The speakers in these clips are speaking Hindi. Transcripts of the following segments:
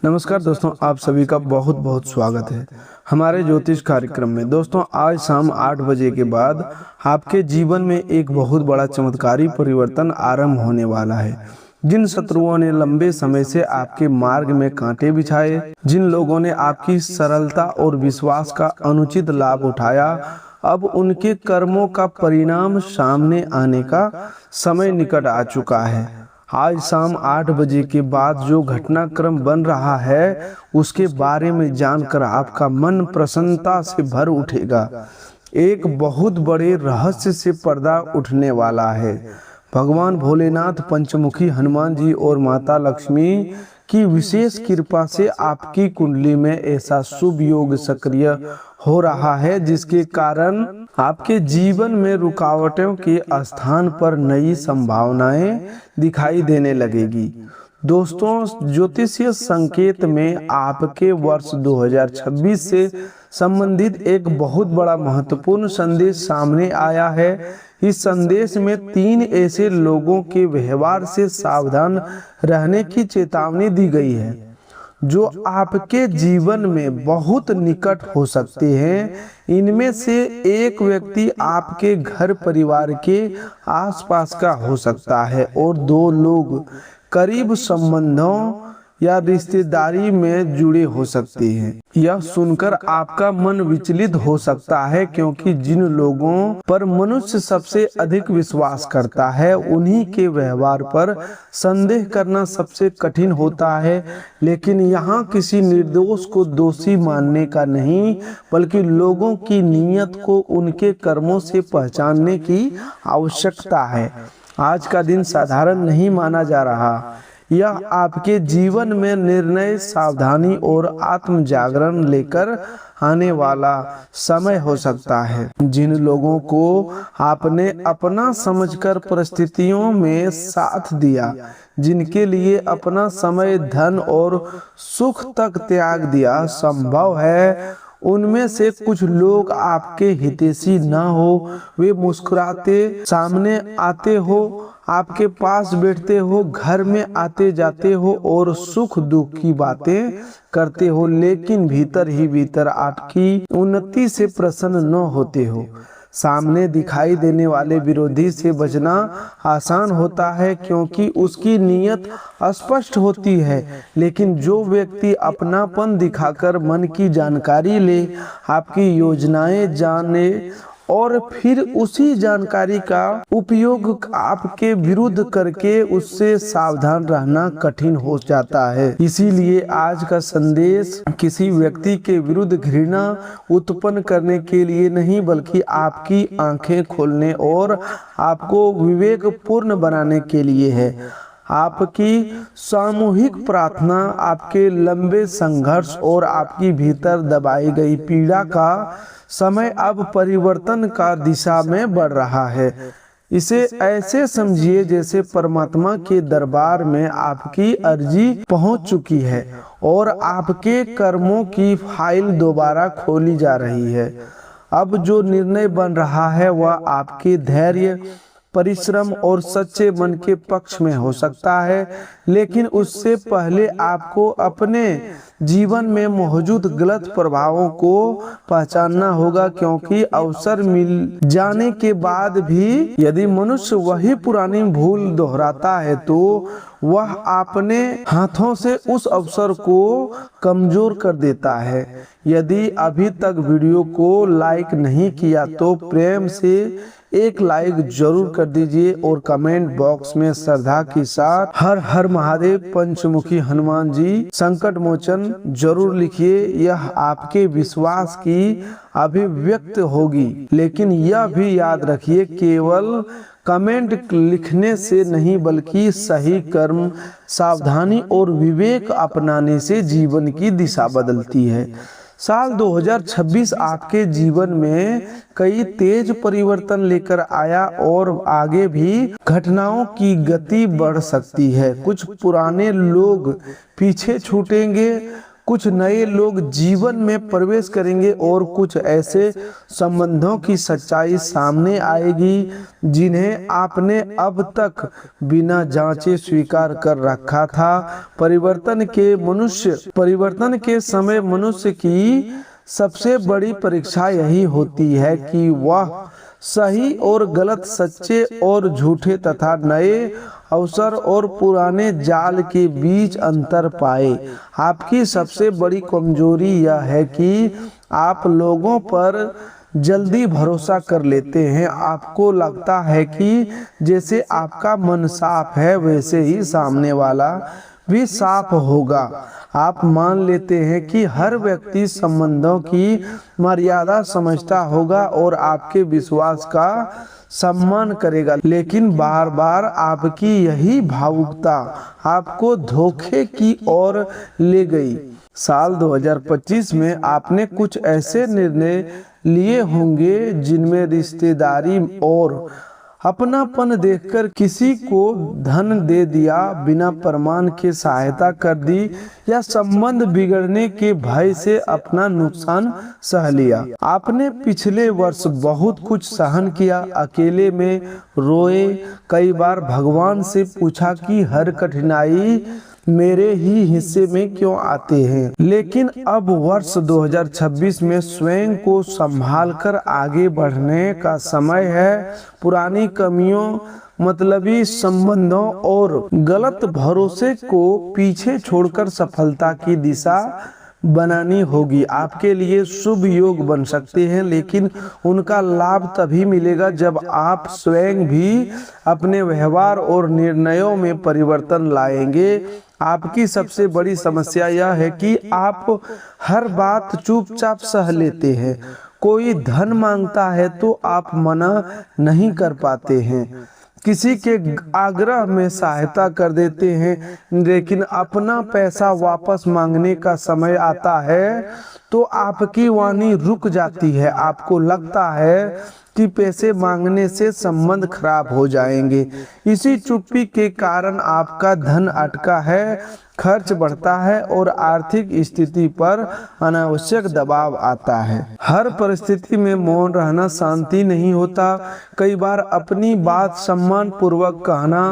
नमस्कार दोस्तों, आप सभी का बहुत बहुत स्वागत है हमारे ज्योतिष कार्यक्रम में। दोस्तों, आज शाम 8 बजे के बाद आपके जीवन में एक बहुत बड़ा चमत्कारी परिवर्तन आरंभ होने वाला है। जिन शत्रुओं ने लंबे समय से आपके मार्ग में कांटे बिछाए, जिन लोगों ने आपकी सरलता और विश्वास का अनुचित लाभ उठाया, अब उनके कर्मों का परिणाम सामने आने का समय निकट आ चुका है। आज शाम 8 बजे के बाद जो घटनाक्रम बन रहा है, उसके बारे में जानकर आपका मन प्रसन्नता से भर उठेगा। एक बहुत बड़े रहस्य से पर्दा उठने वाला है। भगवान भोलेनाथ, पंचमुखी हनुमान जी और माता लक्ष्मी की विशेष कृपा से आपकी कुंडली में ऐसा शुभ योग सक्रिय हो रहा है, जिसके कारण आपके जीवन में रुकावटों के स्थान पर नई संभावनाएं दिखाई देने लगेगी। दोस्तों, ज्योतिषीय संकेत में आपके वर्ष 2026 से संबंधित एक बहुत बड़ा महत्वपूर्ण संदेश सामने आया है। इस संदेश में 3 ऐसे लोगों के व्यवहार से सावधान रहने की चेतावनी दी गई है, जो आपके जीवन में बहुत निकट हो सकते हैं। इनमें से एक व्यक्ति आपके घर परिवार के आसपास का हो सकता है और 2 लोग करीब संबंधों या रिश्तेदारी में जुड़े हो सकते हैं। यह सुनकर आपका मन विचलित हो सकता है, क्योंकि जिन लोगों पर मनुष्य सबसे अधिक विश्वास करता है, उन्हीं के व्यवहार पर संदेह करना सबसे कठिन होता है। लेकिन यहाँ किसी निर्दोष को दोषी मानने का नहीं, बल्कि लोगों की नीयत को उनके कर्मों से पहचानने की आवश्यकता है। आज का दिन साधारण नहीं माना जा रहा। यह आपके जीवन में निर्णय, सावधानी और आत्म जागरण लेकर आने वाला समय हो सकता है। जिन लोगों को आपने अपना समझकर परिस्थितियों में साथ दिया, जिनके लिए अपना समय, धन और सुख तक त्याग दिया, संभव है उनमें से कुछ लोग आपके हितैषी ना हो। वे मुस्कुराते सामने आते हो, आपके पास बैठते हो, घर में आते जाते हो और सुख दुख की बातें करते हो, लेकिन भीतर ही भीतर आपकी उन्नति से प्रसन्न न होते हो। सामने दिखाई देने वाले विरोधी से बचना आसान होता है, क्योंकि उसकी नीयत स्पष्ट होती है। लेकिन जो व्यक्ति अपनापन दिखाकर मन की जानकारी ले, आपकी योजनाएं जाने और फिर उसी जानकारी का उपयोग आपके विरुद्ध करके, उससे सावधान रहना कठिन हो जाता है। इसीलिए आज का संदेश किसी व्यक्ति के विरुद्ध घृणा उत्पन्न करने के लिए नहीं, बल्कि आपकी आंखें खोलने और आपको विवेकपूर्ण बनाने के लिए है। आपकी सामूहिक प्रार्थना, आपके लंबे संघर्ष और आपकी भीतर दबाई गई पीड़ा का समय अब परिवर्तन का दिशा में बढ़ रहा है। इसे ऐसे समझिए जैसे परमात्मा के दरबार में आपकी अर्जी पहुंच चुकी है और आपके कर्मों की फाइल दोबारा खोली जा रही है। अब जो निर्णय बन रहा है, वह आपके धैर्य, परिश्रम और सच्चे मन के पक्ष में हो सकता है, लेकिन उससे पहले आपको अपने जीवन में मौजूद गलत प्रभावों को पहचानना होगा, क्योंकि अवसर मिल जाने के बाद भी यदि मनुष्य वही पुरानी भूल दोहराता है, तो वह अपने हाथों से उस अवसर को कमजोर कर देता है। यदि अभी तक वीडियो को लाइक नहीं किया, तो प्रेम से एक लाइक जरूर कर दीजिए और कमेंट बॉक्स में श्रद्धा के साथ हर हर महादेव, पंचमुखी हनुमान जी, संकट मोचन जरूर लिखिए। यह आपके विश्वास की अभिव्यक्त होगी। लेकिन यह भी याद रखिए, केवल कमेंट लिखने से नहीं, बल्कि सही कर्म, सावधानी और विवेक अपनाने से जीवन की दिशा बदलती है। साल 2026 आपके जीवन में कई तेज परिवर्तन लेकर आया और आगे भी घटनाओं की गति बढ़ सकती है। कुछ पुराने लोग पीछे छूटेंगे, कुछ नए लोग जीवन में प्रवेश करेंगे और कुछ ऐसे संबंधों की सच्चाई सामने आएगी जिन्हें आपने अब तक बिना जांचे स्वीकार कर रखा था। परिवर्तन के समय मनुष्य की सबसे बड़ी परीक्षा यही होती है कि वह सही और गलत, सच्चे और झूठे तथा नए अवसर और पुराने जाल के बीच अंतर पाए। आपकी सबसे बड़ी कमजोरी यह है कि आप लोगों पर जल्दी भरोसा कर लेते हैं। आपको लगता है कि जैसे आपका मन साफ है वैसे ही सामने वाला भी साफ होगा। आप मान लेते हैं कि हर व्यक्ति संबंधों की मर्यादा समझता होगा और आपके विश्वास का सम्मान करेगा, लेकिन बार बार आपकी यही भावुकता आपको धोखे की ओर ले गई। साल 2025 में आपने कुछ ऐसे निर्णय लिए होंगे जिनमें रिश्तेदारी और अपनापन देखकर किसी को धन दे दिया, बिना प्रमाण के सहायता कर दी या संबंध बिगड़ने के भय से अपना नुकसान सह लिया। आपने पिछले वर्ष बहुत कुछ सहन किया, अकेले में रोए, कई बार भगवान से पूछा कि हर कठिनाई मेरे ही हिस्से में क्यों आते हैं। लेकिन अब वर्ष 2026 में स्वयं को संभालकर आगे बढ़ने का समय है। पुरानी कमियों, मतलबी संबंधों और गलत भरोसे को पीछे छोड़कर सफलता की दिशा बनानी होगी। आपके लिए शुभ योग बन सकते हैं, लेकिन उनका लाभ तभी मिलेगा जब आप स्वयं भी अपने व्यवहार और निर्णयों में परिवर्तन लाएंगे। आपकी सबसे बड़ी समस्या यह है कि आप हर बात चुपचाप सह लेते हैं। कोई धन मांगता है तो आप मना नहीं कर पाते हैं, किसी के आग्रह में सहायता कर देते हैं, लेकिन अपना पैसा वापस मांगने का समय आता है तो आपकी वाणी रुक जाती है। आपको लगता है कि पैसे मांगने से संबंध खराब हो जाएंगे। इसी चुप्पी के कारण आपका धन अटका है, खर्च बढ़ता है और आर्थिक स्थिति पर अनावश्यक दबाव आता है। हर परिस्थिति में मौन रहना शांति नहीं होता। कई बार अपनी बात सम्मान पूर्वक कहना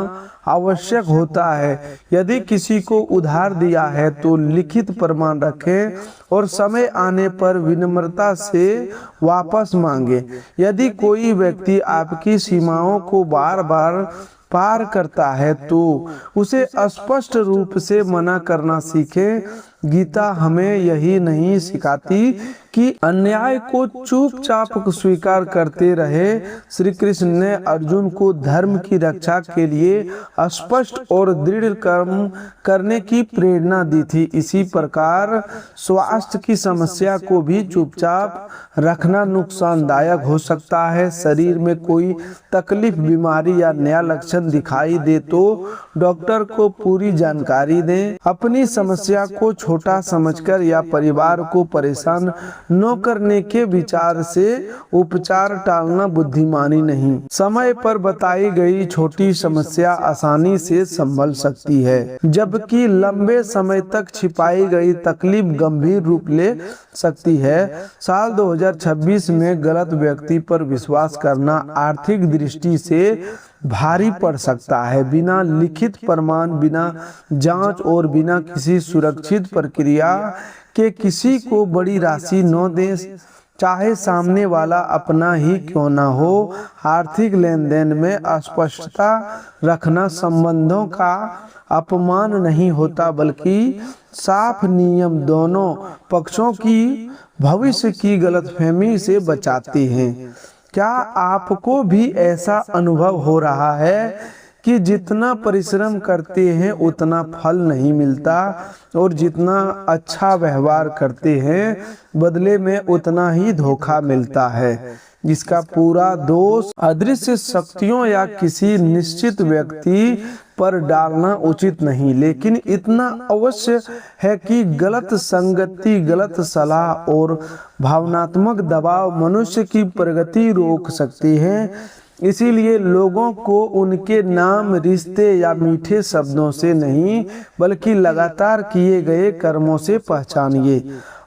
आवश्यक होता है। यदि किसी को उधार दिया है तो लिखित प्रमाण रखें और समय आने पर विनम्रता से वापस मांगे। यदि कोई व्यक्ति आपकी सीमाओं को बार बार पार करता है तो उसे स्पष्ट रूप से मना करना सीखें। गीता हमें यही नहीं सिखाती कि अन्याय को चुपचाप स्वीकार करते रहे। श्री कृष्ण ने अर्जुन को धर्म की रक्षा के लिए स्पष्ट और दृढ़ कर्म करने की प्रेरणा दी थी। इसी प्रकार स्वास्थ्य की समस्या को भी चुपचाप रखना नुकसानदायक हो सकता है। शरीर में कोई तकलीफ, बीमारी या नया लक्षण दिखाई दे तो डॉक्टर को पूरी जानकारी दें। अपनी समस्या को छोटा समझकर या परिवार को परेशान न करने के विचार से उपचार टालना बुद्धिमानी नहीं। समय पर बताई गई छोटी समस्या आसानी से संभल सकती है, जबकि लंबे समय तक छिपाई गई तकलीफ गंभीर रूप ले सकती है। साल 2026 में गलत व्यक्ति पर विश्वास करना आर्थिक दृष्टि से भारी पड़ सकता है। बिना लिखित प्रमाण, बिना जांच और बिना किसी सुरक्षित प्रक्रिया के किसी को बड़ी राशि न दें, चाहे सामने वाला अपना ही क्यों ना हो। आर्थिक लेन देन में अस्पष्टता रखना संबंधों का अपमान नहीं होता, बल्कि साफ नियम दोनों पक्षों की भविष्य की गलतफहमी से बचाते हैं। क्या आपको भी ऐसा अनुभव हो रहा है कि जितना परिश्रम करते हैं उतना फल नहीं मिलता और जितना अच्छा व्यवहार करते हैं बदले में उतना ही धोखा मिलता है, जिसका पूरा दोष अदृश्य शक्तियों या किसी निश्चित व्यक्ति पर डालना उचित नहीं। लेकिन इतना अवश्य है कि गलत संगति, गलत सलाह और भावनात्मक दबाव मनुष्य की प्रगति रोक सकते हैं। इसीलिए लोगों को उनके नाम, रिश्ते या मीठे शब्दों से नहीं बल्कि लगातार किए गए कर्मों से पहचानिए।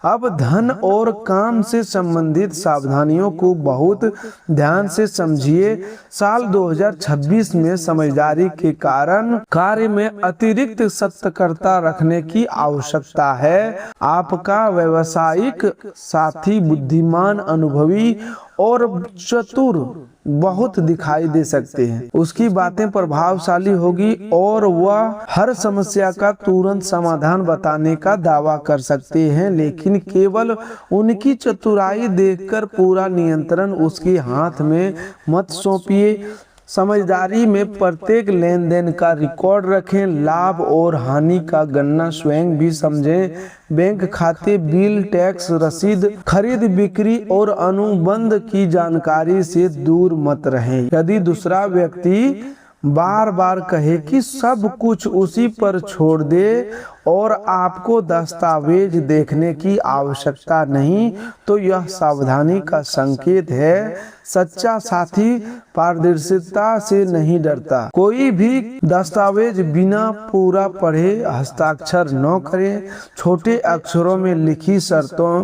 अब धन और काम से संबंधित सावधानियों को बहुत ध्यान से समझिए। साल 2026 में समझदारी के कारण कार्य में अतिरिक्त सतर्कता रखने की आवश्यकता है। आपका व्यावसायिक साथी बुद्धिमान, अनुभवी और चतुर बहुत दिखाई दे सकते हैं। उसकी बातें प्रभावशाली होगी और वह हर समस्या का तुरंत समाधान बताने का दावा कर सकते हैं, लेकिन केवल उनकी चतुराई देखकर पूरा नियंत्रण उसके हाथ में मत सौंपिए। समझदारी में प्रत्येक लेन देन का रिकॉर्ड रखें, लाभ और हानि का गणना स्वयं भी समझें। बैंक खाते, बिल, टैक्स रसीद, खरीद बिक्री और अनुबंध की जानकारी से दूर मत रहें। यदि दूसरा व्यक्ति बार बार कहे कि सब कुछ उसी पर छोड़ दे और आपको दस्तावेज देखने की आवश्यकता नहीं, तो यह सावधानी का संकेत है। सच्चा साथी पारदर्शिता से नहीं डरता। कोई भी दस्तावेज बिना पूरा पढ़े हस्ताक्षर न करें। छोटे अक्षरों में लिखी शर्तों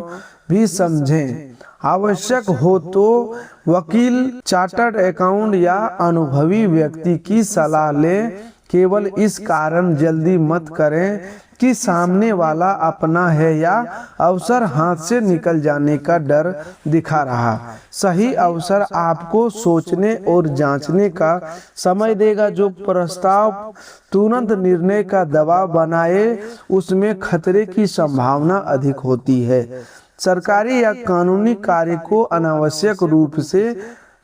भी समझें। आवश्यक हो तो वकील, चार्टर्ड अकाउंट या अनुभवी व्यक्ति की सलाह लें। केवल इस कारण जल्दी मत करें कि सामने वाला अपना है या अवसर हाथ से निकल जाने का डर दिखा रहा। सही अवसर आपको सोचने और जांचने का समय देगा। जो प्रस्ताव तुरंत निर्णय का दबाव बनाए, उसमें खतरे की संभावना अधिक होती है। सरकारी या कानूनी कार्य को अनावश्यक रूप से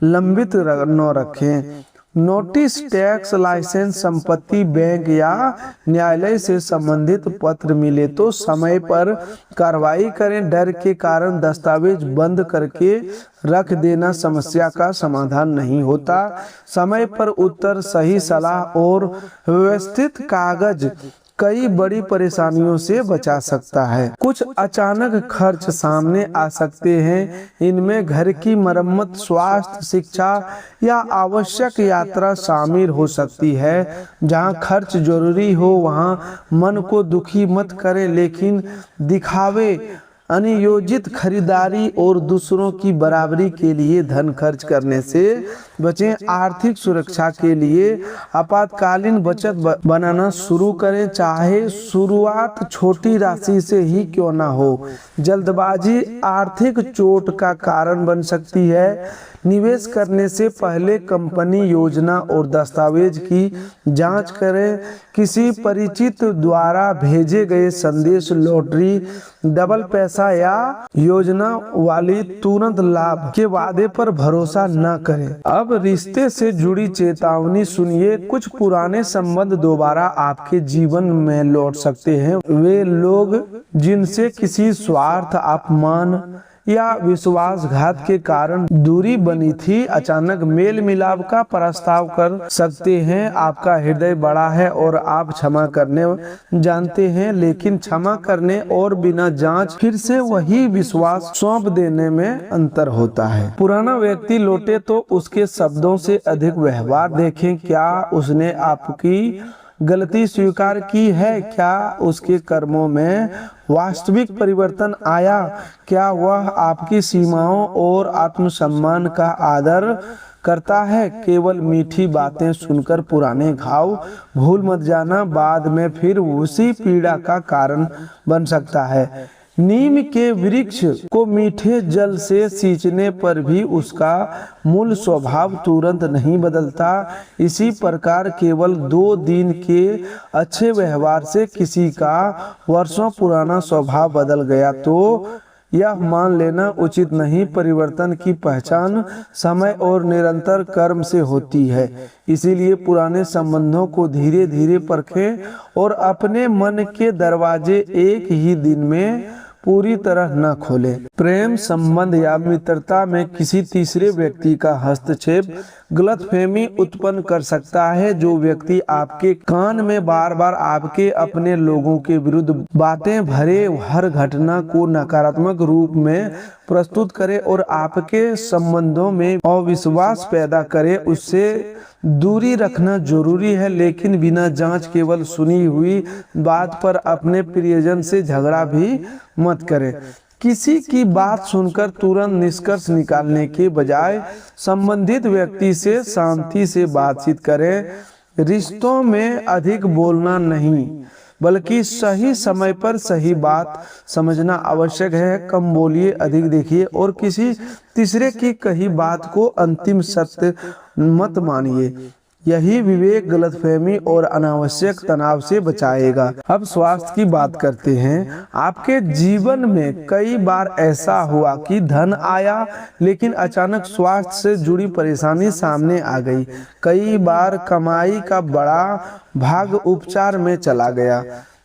लंबित न रखें। नोटिस, टैक्स, लाइसेंस, संपत्ति, बैंक या न्यायालय से संबंधित पत्र मिले तो समय पर कार्रवाई करें। डर के कारण दस्तावेज बंद करके रख देना समस्या का समाधान नहीं होता। समय पर उत्तर, सही सलाह और व्यवस्थित कागज कई बड़ी परेशानियों से बचा सकता है। कुछ अचानक खर्च सामने आ सकते हैं। इनमें घर की मरम्मत, स्वास्थ्य, शिक्षा या आवश्यक यात्रा शामिल हो सकती है। जहां खर्च जरूरी हो वहां मन को दुखी मत करें, लेकिन दिखावे, अनियोजित खरीदारी और दूसरों की बराबरी के लिए धन खर्च करने से बचें। आर्थिक सुरक्षा के लिए आपातकालीन बचत बनाना शुरू करें, चाहे शुरुआत छोटी राशि से ही क्यों ना हो। जल्दबाजी आर्थिक चोट का कारण बन सकती है। निवेश करने से पहले कंपनी योजना और दस्तावेज की जांच करें। किसी परिचित द्वारा भेजे गए संदेश, लॉटरी, डबल पैसा या योजना वाली तुरंत लाभ के वादे पर भरोसा न करें। अब रिश्ते से जुड़ी चेतावनी सुनिए। कुछ पुराने संबंध दोबारा आपके जीवन में लौट सकते हैं। वे लोग जिनसे किसी स्वार्थ, अपमान या विश्वासघात के कारण दूरी बनी थी, अचानक मेल मिलाप का प्रस्ताव कर सकते हैं। आपका हृदय बड़ा है और आप क्षमा करने जानते हैं, लेकिन क्षमा करने और बिना जांच फिर से वही विश्वास सौंप देने में अंतर होता है। पुराना व्यक्ति लौटे तो उसके शब्दों से अधिक व्यवहार देखें। क्या उसने आपकी गलती स्वीकार की है? क्या उसके कर्मों में वास्तविक परिवर्तन आया? क्या वह आपकी सीमाओं और आत्मसम्मान का आदर करता है? केवल मीठी बातें सुनकर पुराने घाव भूल मत जाना, बाद में फिर उसी पीड़ा का कारण बन सकता है। नीम के वृक्ष को मीठे जल से सींचने पर भी उसका मूल स्वभाव तुरंत नहीं बदलता। इसी प्रकार केवल 2 दिन के अच्छे व्यवहार से किसी का वर्षों पुराना स्वभाव बदल गया तो यह मान लेना उचित नहीं। परिवर्तन की पहचान समय और निरंतर कर्म से होती है। इसीलिए पुराने संबंधों को धीरे धीरे परखें और अपने मन के दरवाजे एक ही दिन में पूरी तरह न खोलें। प्रेम संबंध या मित्रता में किसी तीसरे व्यक्ति का हस्तक्षेप गलतफहमी उत्पन्न कर सकता है। जो व्यक्ति आपके कान में बार बार आपके अपने लोगों के विरुद्ध बातें भरे हर घटना को नकारात्मक रूप में प्रस्तुत करे और आपके संबंधों में अविश्वास पैदा करे, उससे दूरी रखना जरूरी है। लेकिन बिना जांच केवल सुनी हुई बात पर अपने प्रियजन से झगड़ा भी मत करें। किसी की बात सुनकर तुरंत निष्कर्ष निकालने के बजाय संबंधित व्यक्ति से शांति से बातचीत करें। रिश्तों में अधिक बोलना नहीं बल्कि सही समय पर सही बात समझना आवश्यक है। कम बोलिए, अधिक देखिए और किसी तीसरे की कही बात को अंतिम सत्य मत मानिए। यही विवेक, गलतफहमी और अनावश्यक तनाव से बचाएगा। अब स्वास्थ्य की बात करते हैं। आपके जीवन में कई बार ऐसा हुआ कि धन आया लेकिन अचानक स्वास्थ्य से जुड़ी परेशानी सामने आ गई। कई बार कमाई का बड़ा भाग उपचार में चला गया।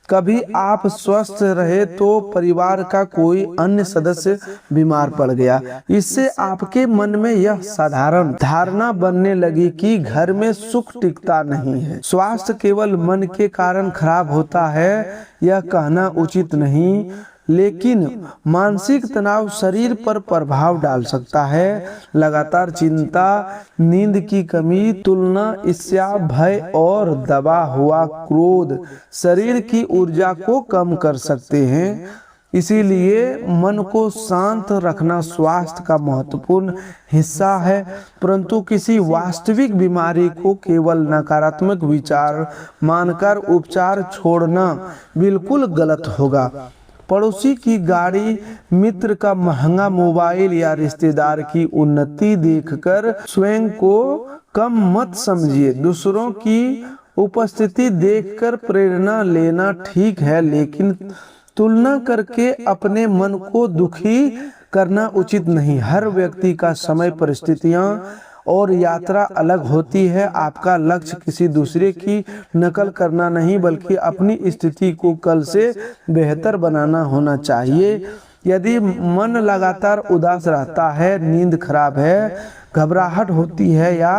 कभी आप स्वस्थ रहे तो परिवार का कोई अन्य सदस्य बीमार पड़ गया। इससे आपके मन में यह साधारण धारणा बनने लगी कि घर में सुख टिकता नहीं है। स्वास्थ्य केवल मन के कारण खराब होता है यह कहना उचित नहीं, लेकिन मानसिक तनाव शरीर पर प्रभाव डाल सकता है। लगातार चिंता, नींद की कमी, तुलना, ईर्ष्या, भय और दबा हुआ क्रोध शरीर की ऊर्जा को कम कर सकते हैं। इसीलिए मन को शांत रखना स्वास्थ्य का महत्वपूर्ण हिस्सा है। परंतु किसी वास्तविक बीमारी को केवल नकारात्मक विचार मानकर उपचार छोड़ना बिल्कुल गलत होगा। पड़ोसी की गाड़ी, मित्र का महंगा मोबाइल या रिश्तेदार की उन्नति देखकर स्वयं को कम मत समझिए। दूसरों की उपस्थिति देखकर प्रेरणा लेना ठीक है, लेकिन तुलना करके अपने मन को दुखी करना उचित नहीं। हर व्यक्ति का समय, परिस्थितियां और यात्रा अलग होती है। आपका लक्ष्य किसी दूसरे की नकल करना नहीं बल्कि अपनी स्थिति को कल से बेहतर बनाना होना चाहिए। यदि मन लगातार उदास रहता है, नींद खराब है, घबराहट होती है या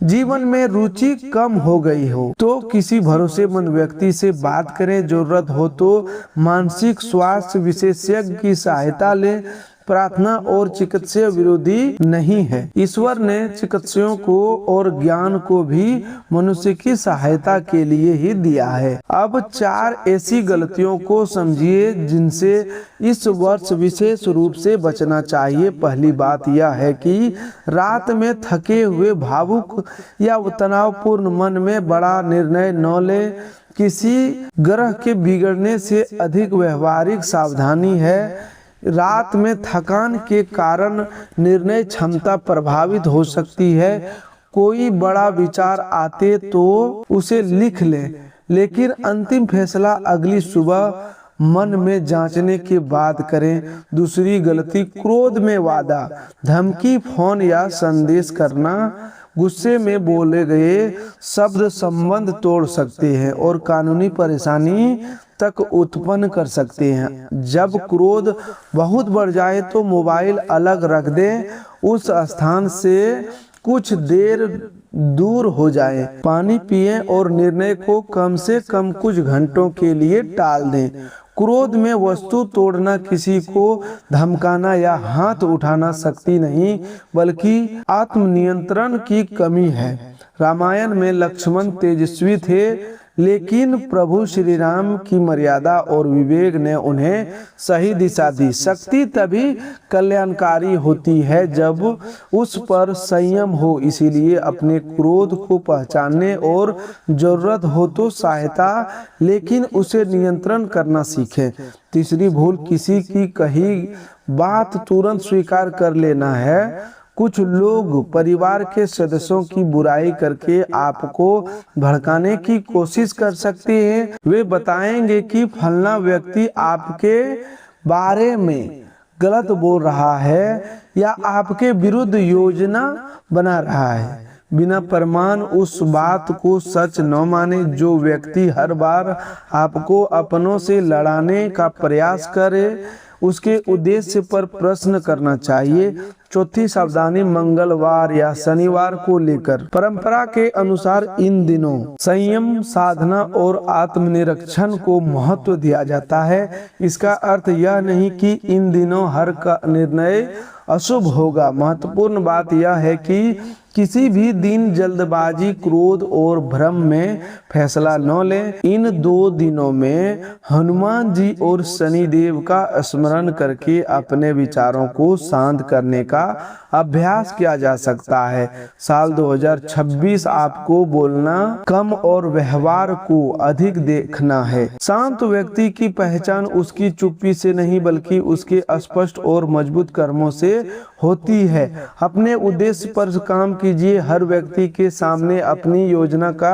जीवन में रुचि कम हो गई हो तो किसी भरोसेमंद व्यक्ति से बात करें। जरूरत हो तो मानसिक स्वास्थ्य विशेषज्ञ की सहायता लें। प्रार्थना और चिकित्सा विरोधी नहीं है। ईश्वर ने चिकित्सकों को और ज्ञान को भी मनुष्य की सहायता के लिए ही दिया है। अब 4 ऐसी गलतियों को समझिए जिनसे इस वर्ष विशेष रूप से बचना चाहिए। पहली बात यह है कि रात में थके हुए, भावुक या तनावपूर्ण मन में बड़ा निर्णय न लें। किसी ग्रह के बिगड़ने से अधिक व्यवहारिक सावधानी है। रात में थकान के कारण निर्णय क्षमता प्रभावित हो सकती है। कोई बड़ा विचार आते तो उसे लिख लें, लेकिन अंतिम फैसला अगली सुबह मन में जांचने के बाद करें। दूसरी गलती, क्रोध में वादा, धमकी, फोन या संदेश करना। गुस्से में बोले गए शब्द संबंध तोड़ सकते हैं और कानूनी परेशानी तक उत्पन्न कर सकते हैं। जब क्रोध बहुत बढ़ जाए तो मोबाइल अलग रख दें, उस स्थान से कुछ देर दूर हो जाएं। पानी पिएं और निर्णय को कम से कम कुछ घंटों के लिए टाल दें। क्रोध में वस्तु तोड़ना, किसी को धमकाना या हाथ उठाना शक्ति नहीं बल्कि आत्मनियंत्रण की कमी है। रामायण में लक्ष्मण तेजस्वी थे, लेकिन प्रभु श्री राम की मर्यादा और विवेक ने उन्हें सही दिशा दी। शक्ति तभी कल्याणकारी होती है जब उस पर संयम हो। इसीलिए अपने क्रोध को पहचानने और जरूरत हो तो सहायता, लेकिन उसे नियंत्रण करना सीखें। तीसरी भूल, किसी की कही बात तुरंत स्वीकार कर लेना है। कुछ लोग परिवार के सदस्यों की बुराई करके आपको भड़काने की कोशिश कर सकते हैं। वे बताएंगे कि फलना व्यक्ति आपके बारे में गलत बोल रहा है या आपके विरुद्ध योजना बना रहा है। बिना प्रमाण उस बात को सच न माने। जो व्यक्ति हर बार आपको अपनों से लड़ाने का प्रयास करे, उसके उद्देश्य पर प्रश्न करना चाहिए। चौथी सावधानी मंगलवार या शनिवार को लेकर। परंपरा के अनुसार इन दिनों संयम, साधना और आत्मनिरीक्षण को महत्व दिया जाता है। इसका अर्थ यह नहीं कि इन दिनों हर का निर्णय अशुभ होगा। महत्वपूर्ण बात यह है कि किसी भी दिन जल्दबाजी, क्रोध और भ्रम में फैसला न लें। इन 2 दिनों में हनुमान जी और शनिदेव का स्मरण करके अपने विचारों को शांत करने का अभ्यास किया जा सकता है। साल 2026 आपको बोलना कम और व्यवहार को अधिक देखना है। शांत व्यक्ति की पहचान उसकी चुप्पी से नहीं बल्कि उसके स्पष्ट और मजबूत कर्मों से होती है। अपने उद्देश्य पर काम कीजिए। हर व्यक्ति के सामने अपनी योजना का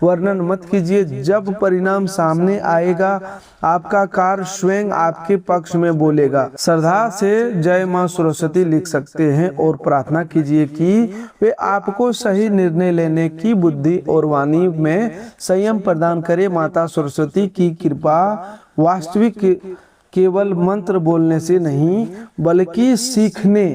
वर्णन मत कीजिए। जब परिणाम सामने आएगा आपका कार्य स्वयं आपके पक्ष में बोलेगा। श्रद्धा से जय मां सरस्वती लिख सकते हैं और प्रार्थना कीजिए कि वे आपको सही निर्णय लेने की बुद्धि और वाणी में संयम प्रदान करे। माता सरस्वती की कृपा वास्तविक केवल मंत्र बोलने से नहीं बल्कि सीखने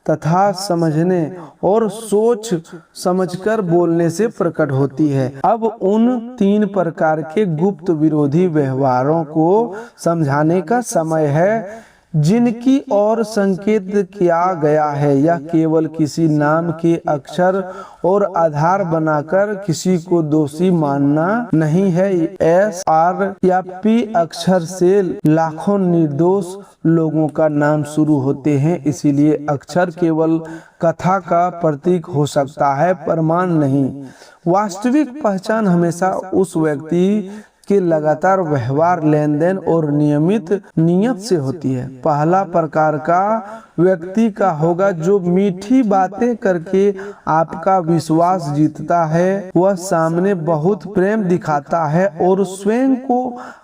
तथा समझने और सोच समझकर बोलने से प्रकट होती है। अब उन 3 प्रकार के गुप्त विरोधी व्यवहारों को समझाने का समय है जिनकी ओर संकेत किया गया है। यह केवल किसी नाम के अक्षर और आधार बनाकर किसी को दोषी मानना नहीं है। S, R या P अक्षर से लाखों निर्दोष लोगों का नाम शुरू होते हैं। इसीलिए अक्षर केवल कथा का प्रतीक हो सकता है, प्रमाण नहीं। वास्तविक पहचान हमेशा उस व्यक्ति के लगातार व्यवहार, लेन देन और नियमित नियत से होती है। पहला प्रकार का व्यक्ति का होगा जो मीठी बातें करके आपका विश्वास जीतता है। वह सामने बहुत प्रेम दिखाता है और स्वयं को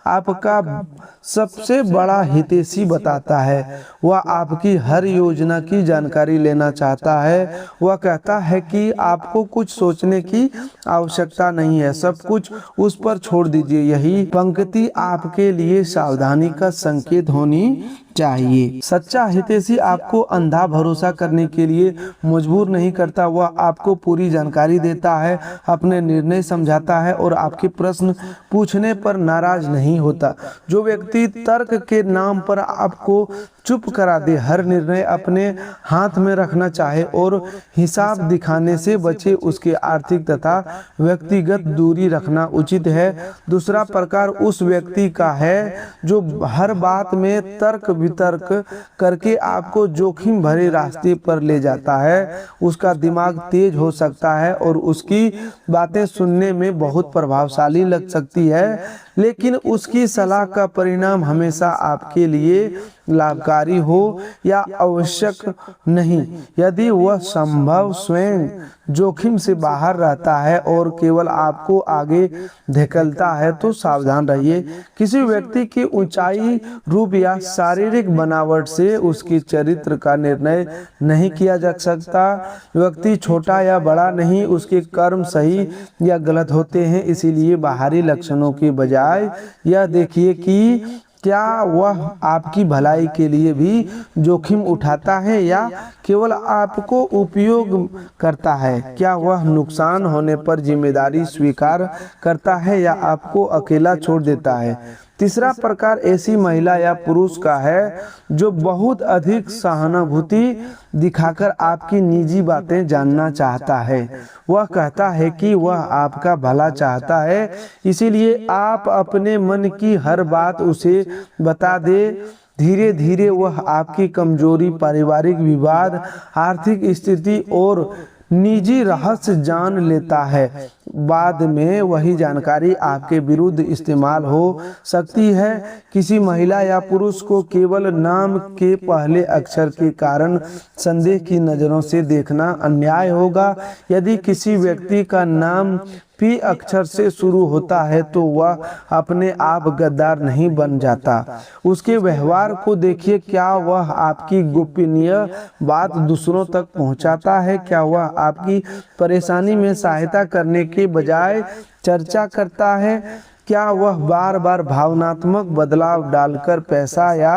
आपका सबसे बड़ा हितैषी बताता है। वह आपकी हर योजना की जानकारी लेना चाहता है। वह कहता है कि आपको कुछ सोचने की आवश्यकता नहीं है, सब कुछ उस पर छोड़ दीजिए। यही पंक्ति आपके लिए सावधानी का संकेत होनी चाहिए। सच्चा हितैषी आपको अंधा भरोसा करने के लिए मजबूर नहीं करता। वह आपको पूरी जानकारी देता है, अपने निर्णय समझाता है और आपके प्रश्न पूछने पर नाराज नहीं होता। जो व्यक्ति तर्क के नाम पर आपको चुप करा दे, हर निर्णय अपने हाथ में रखना चाहे और हिसाब दिखाने से बचे, उसके आर्थिक तथा व्यक्तिगत दूरी रखना उचित है। दूसरा प्रकार उस व्यक्ति का है जो हर बात में तर्क वितर्क करके आपको जोखिम भरे रास्ते पर ले जाता है। उसका दिमाग तेज हो सकता है और उसकी बातें सुनने में बहुत प्रभावशाली लग सकती है, लेकिन उसकी सलाह का परिणाम हमेशा आपके लिए लाभकारी हो या आवश्यक नहीं। यदि वह संभव स्वयं जोखिम से बाहर रहता है और केवल आपको आगे धकेलता है तो सावधान रहिए। किसी व्यक्ति की ऊंचाई, रूप या शारीरिक बनावट से उसके चरित्र का निर्णय नहीं किया जा सकता। व्यक्ति छोटा या बड़ा नहीं, उसके कर्म सही या गलत होते हैं। इसीलिए बाहरी लक्षणों के बजाय यह देखिए कि क्या वह आपकी भलाई के लिए भी जोखिम उठाता है या केवल आपको उपयोग करता है। क्या वह नुकसान होने पर जिम्मेदारी स्वीकार करता है या आपको अकेला छोड़ देता है। तीसरा प्रकार ऐसी महिला या पुरुष का है जो बहुत अधिक सहानुभूति दिखाकर आपकी निजी बातें जानना चाहता है। वह कहता है कि वह आपका भला चाहता है, इसीलिए आप अपने मन की हर बात उसे बता दे। धीरे धीरे वह आपकी कमजोरी, पारिवारिक विवाद, आर्थिक स्थिति और निजी रहस्य जान लेता है। बाद में वही जानकारी आपके विरुद्ध इस्तेमाल हो सकती है। किसी महिला या पुरुष को केवल नाम के पहले अक्षर के कारण संदेह की नजरों से देखना अन्याय होगा। यदि किसी व्यक्ति का नाम पी अक्षर से शुरू होता है तो वह अपने आप गद्दार नहीं बन जाता। उसके व्यवहार को देखिए, क्या वह आपकी गोपनीय बात दूसरों तक पहुंचाता है। क्या वह आपकी परेशानी में सहायता करने के बजाय चर्चा करता है। क्या वह बार बार भावनात्मक बदलाव डालकर पैसा या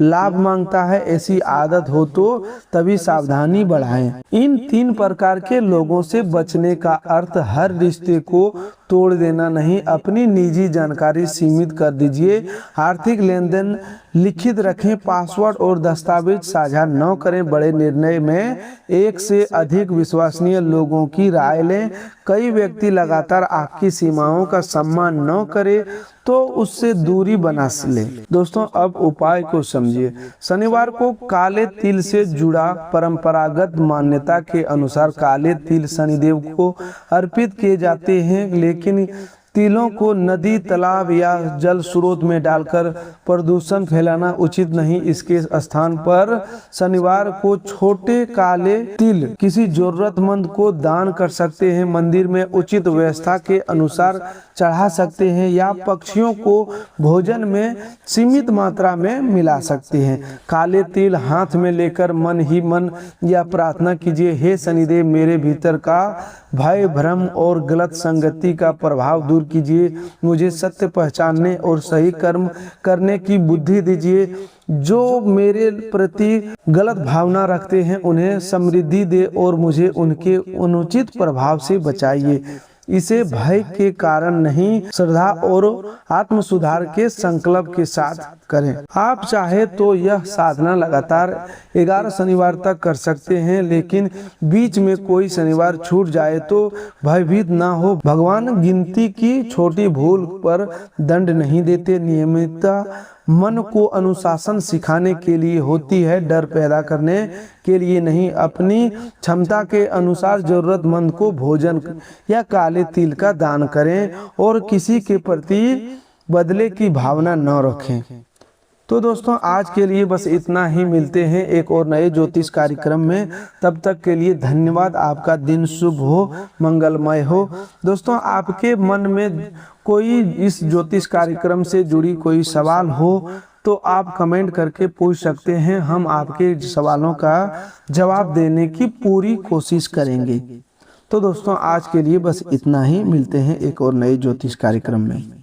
लाभ मांगता है? ऐसी आदत हो तो तभी सावधानी बढ़ाएं। इन 3 प्रकार के लोगों से बचने का अर्थ हर रिश्ते को तोड़ देना नहीं, अपनी निजी जानकारी सीमित कर दीजिए। आर्थिक लेन देन लिखित रखें, पासवर्ड और दस्तावेज साझा न करें। बड़े निर्णय में एक से अधिक विश्वसनीय लोगों की राय लें। कई व्यक्ति लगातार आपकी सीमाओं का सम्मान न करे तो उससे दूरी बना ले। दोस्तों, अब उपाय को समझिए। शनिवार को काले तिल से जुड़ा परंपरागत मान्यता के अनुसार काले तिल शनिदेव को अर्पित किए जाते हैं, लेकिन तिलों को नदी, तालाब या जल स्रोत में डालकर प्रदूषण फैलाना उचित नहीं। इसके स्थान पर शनिवार को छोटे काले तिल किसी जरूरतमंद को दान कर सकते हैं, मंदिर में उचित व्यवस्था के अनुसार चढ़ा सकते हैं या पक्षियों को भोजन में सीमित मात्रा में मिला सकते हैं। काले तिल हाथ में लेकर मन ही मन या प्रार्थना कीजिए, हे शनिदेव, मेरे भीतर का भय, भ्रम और गलत संगति का प्रभाव दूर कीजिए। मुझे सत्य पहचानने और सही कर्म करने की बुद्धि दीजिए। जो मेरे प्रति गलत भावना रखते हैं उन्हें समृद्धि दे और मुझे उनके अनुचित प्रभाव से बचाइए। इसे भय के कारण नहीं, श्रद्धा और आत्म सुधार के संकल्प के साथ करें। आप चाहे तो यह साधना लगातार 11 शनिवार तक कर सकते हैं, लेकिन बीच में कोई शनिवार छूट जाए तो भयभीत ना हो। भगवान गिनती की छोटी भूल पर दंड नहीं देते। नियमितता मन को अनुशासन सिखाने के लिए होती है, डर पैदा करने के लिए नहीं। अपनी क्षमता के अनुसार जरूरतमंद को भोजन या काले तिल का दान करें और किसी के प्रति बदले की भावना न रखें। तो दोस्तों, आज के लिए बस इतना ही। मिलते हैं एक और नए ज्योतिष कार्यक्रम में। तब तक के लिए धन्यवाद। आपका दिन शुभ हो, मंगलमय हो। दोस्तों, आपके मन में कोई इस ज्योतिष कार्यक्रम से जुड़ी कोई सवाल हो तो आप कमेंट करके पूछ सकते हैं। हम आपके सवालों का जवाब देने की पूरी कोशिश करेंगे। तो दोस्तों, आज के लिए बस इतना ही। मिलते हैं एक और नए ज्योतिष कार्यक्रम में।